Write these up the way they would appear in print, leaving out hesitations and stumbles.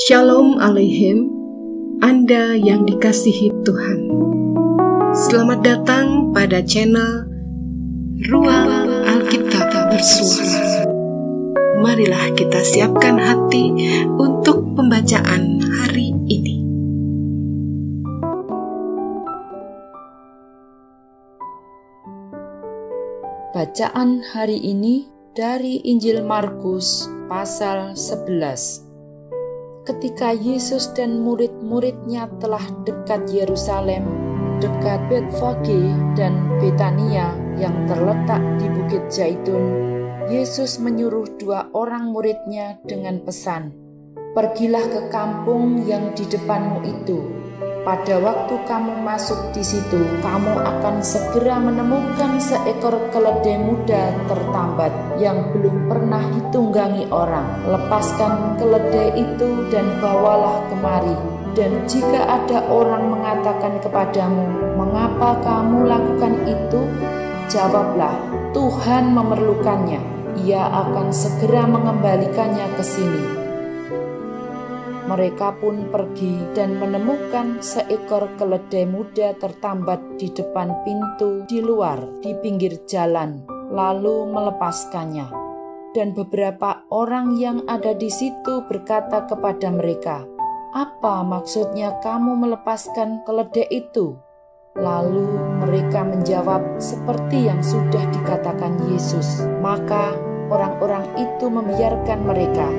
Shalom Aleichem, Anda yang dikasihi Tuhan. Selamat datang pada channel Ruang Alkitab Bersuara. Marilah kita siapkan hati untuk pembacaan hari ini. Bacaan hari ini dari Injil Markus pasal 11. Ketika Yesus dan murid-muridnya telah dekat Yerusalem, dekat Betfage dan Betania yang terletak di Bukit Zaitun, Yesus menyuruh 2 orang muridnya dengan pesan, "Pergilah ke kampung yang di depanmu itu. Pada waktu kamu masuk di situ, kamu akan segera menemukan seekor keledai muda tertambat yang belum pernah ditunggangi orang. Lepaskan keledai itu dan bawalah kemari. Dan jika ada orang mengatakan kepadamu, 'Mengapa kamu lakukan itu?' Jawablah, 'Tuhan memerlukannya. Ia akan segera mengembalikannya ke sini.' Mereka pun pergi dan menemukan seekor keledai muda tertambat di depan pintu di luar di pinggir jalan, lalu melepaskannya. Dan beberapa orang yang ada di situ berkata kepada mereka, 'Apa maksudnya kamu melepaskan keledai itu?' Lalu mereka menjawab seperti yang sudah dikatakan Yesus. Maka orang-orang itu membiarkan mereka.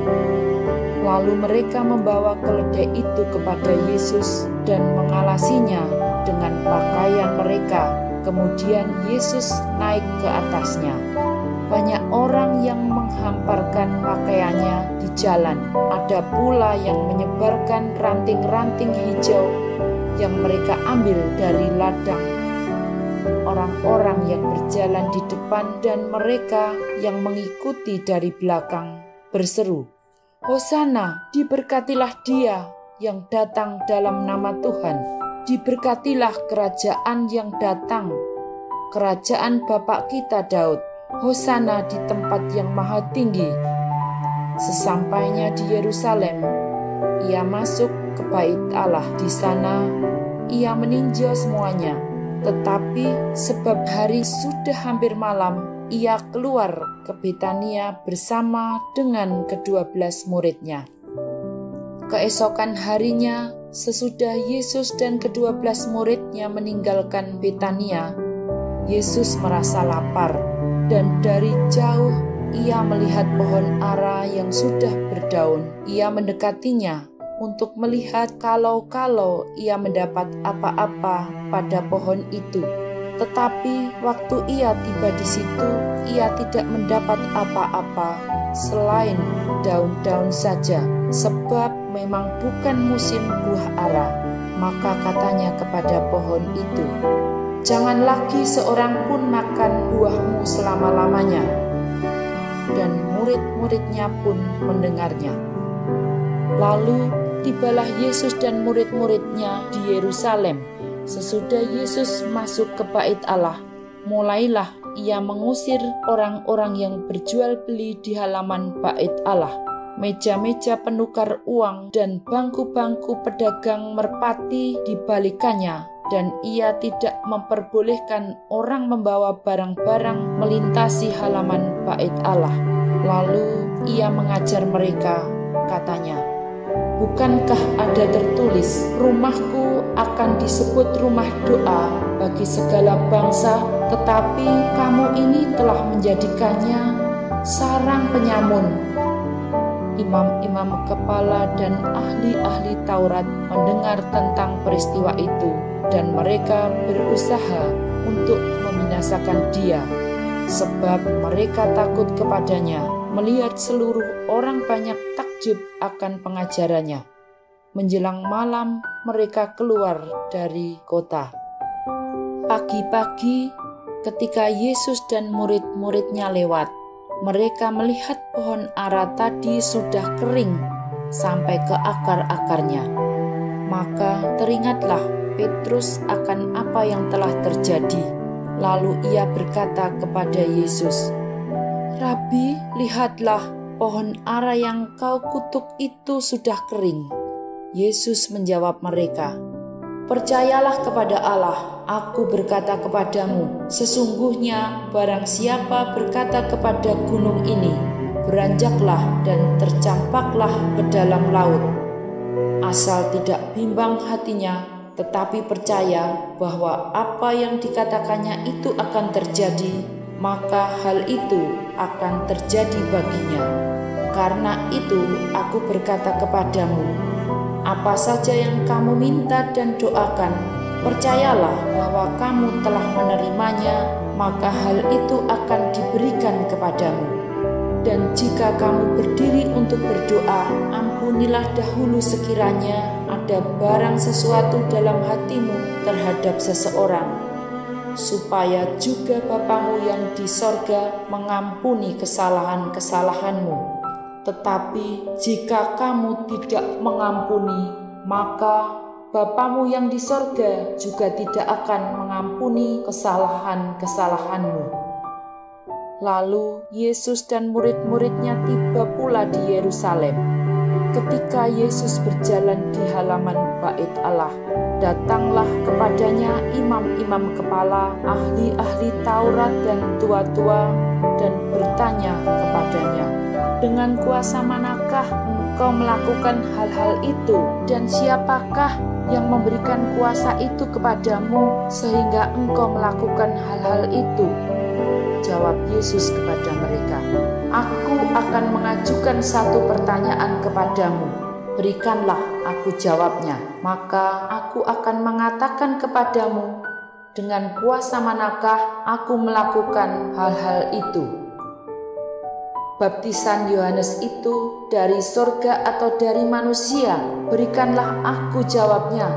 Lalu mereka membawa keledai itu kepada Yesus dan mengalasinya dengan pakaian mereka. Kemudian Yesus naik ke atasnya. Banyak orang yang menghamparkan pakaiannya di jalan. Ada pula yang menyebarkan ranting-ranting hijau yang mereka ambil dari ladang orang-orang yang berjalan di depan, dan mereka yang mengikuti dari belakang berseru, 'Hosana, diberkatilah Dia yang datang dalam nama Tuhan. Diberkatilah kerajaan yang datang, kerajaan Bapa kita Daud. Hosana di tempat yang maha tinggi.' Sesampainya di Yerusalem, ia masuk ke bait Allah. Di sana ia meninjau semuanya. Tetapi sebab hari sudah hampir malam, ia keluar ke Betania bersama dengan ke-12 muridnya. Keesokan harinya, sesudah Yesus dan ke-12 muridnya meninggalkan Betania, Yesus merasa lapar, dan dari jauh ia melihat pohon ara yang sudah berdaun. Ia mendekatinya untuk melihat kalau ia mendapat apa-apa pada pohon itu. Tetapi waktu ia tiba di situ, ia tidak mendapat apa-apa selain daun-daun saja, sebab memang bukan musim buah ara. Maka katanya kepada pohon itu, 'Jangan lagi seorang pun makan buahmu selama-lamanya.' Dan murid-muridnya pun mendengarnya. Lalu tibalah Yesus dan murid-muridnya di Yerusalem. Sesudah Yesus masuk ke bait Allah, mulailah ia mengusir orang-orang yang berjual beli di halaman bait Allah. Meja-meja penukar uang dan bangku-bangku pedagang merpati dibalikannya, dan ia tidak memperbolehkan orang membawa barang-barang melintasi halaman bait Allah. Lalu ia mengajar mereka, katanya, 'Bukankah ada tertulis, rumahku akan disebut rumah doa bagi segala bangsa, tetapi kamu ini telah menjadikannya sarang penyamun.' Imam-imam kepala dan ahli-ahli Taurat mendengar tentang peristiwa itu, dan mereka berusaha untuk membinasakan Dia, sebab mereka takut kepadanya, melihat seluruh orang banyak takjub akan pengajarannya. Menjelang malam mereka keluar dari kota. Pagi-pagi ketika Yesus dan murid-muridnya lewat, mereka melihat pohon ara tadi sudah kering sampai ke akar-akarnya. Maka teringatlah Petrus akan apa yang telah terjadi. Lalu ia berkata kepada Yesus, 'Rabi, lihatlah, pohon ara yang kau kutuk itu sudah kering?" Yesus menjawab mereka, "Percayalah kepada Allah. Aku berkata kepadamu, sesungguhnya barang siapa berkata kepada gunung ini, 'Beranjaklah dan tercampaklah ke dalam laut,' asal tidak bimbang hatinya, tetapi percaya bahwa apa yang dikatakannya itu akan terjadi, maka hal itu akan terjadi baginya. Karena itu aku berkata kepadamu, apa saja yang kamu minta dan doakan, percayalah bahwa kamu telah menerimanya, maka hal itu akan diberikan kepadamu. Dan jika kamu berdiri untuk berdoa, ampunilah dahulu sekiranya ada barang sesuatu dalam hatimu terhadap seseorang, supaya juga Bapamu yang di sorga mengampuni kesalahan-kesalahanmu. Tetapi jika kamu tidak mengampuni, maka Bapamu yang di sorga juga tidak akan mengampuni kesalahan-kesalahanmu." Lalu Yesus dan murid-muridnya tiba pula di Yerusalem. Ketika Yesus berjalan di halaman Bait Allah, datanglah kepadanya imam-imam kepala, ahli-ahli Taurat dan tua-tua, dan bertanya kepadanya, "Dengan kuasa manakah engkau melakukan hal-hal itu? Dan siapakah yang memberikan kuasa itu kepadamu sehingga engkau melakukan hal-hal itu?" Jawab Yesus kepada mereka, "Aku akan mengajukan satu pertanyaan kepadamu. Berikanlah aku jawabnya, maka aku akan mengatakan kepadamu, dengan kuasa manakah aku melakukan hal-hal itu. Baptisan Yohanes itu dari surga atau dari manusia? Berikanlah aku jawabnya."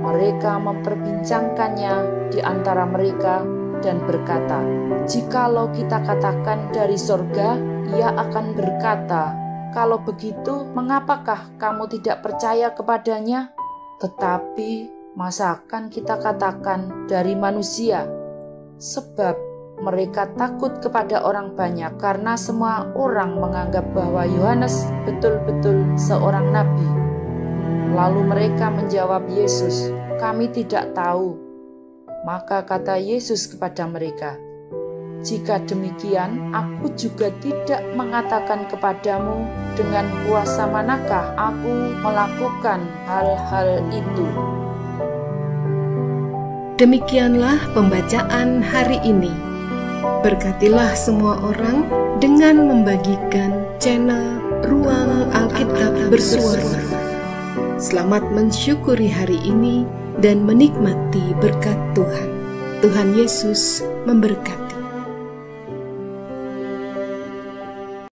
Mereka memperbincangkannya di antara mereka dan berkata, "Jikalau kita katakan dari surga, ia akan berkata, 'Kalau begitu, mengapakah kamu tidak percaya kepadanya?' Tetapi masakan kita katakan dari manusia? Sebab mereka takut kepada orang banyak, karena semua orang menganggap bahwa Yohanes betul-betul seorang nabi." Lalu mereka menjawab Yesus, "Kami tidak tahu." Maka kata Yesus kepada mereka, "Jika demikian, aku juga tidak mengatakan kepadamu dengan kuasa manakah aku melakukan hal-hal itu." Demikianlah pembacaan hari ini. Berkatilah semua orang dengan membagikan channel Ruang Alkitab Bersuara. Selamat mensyukuri hari ini dan menikmati berkat Tuhan. Tuhan Yesus memberkati.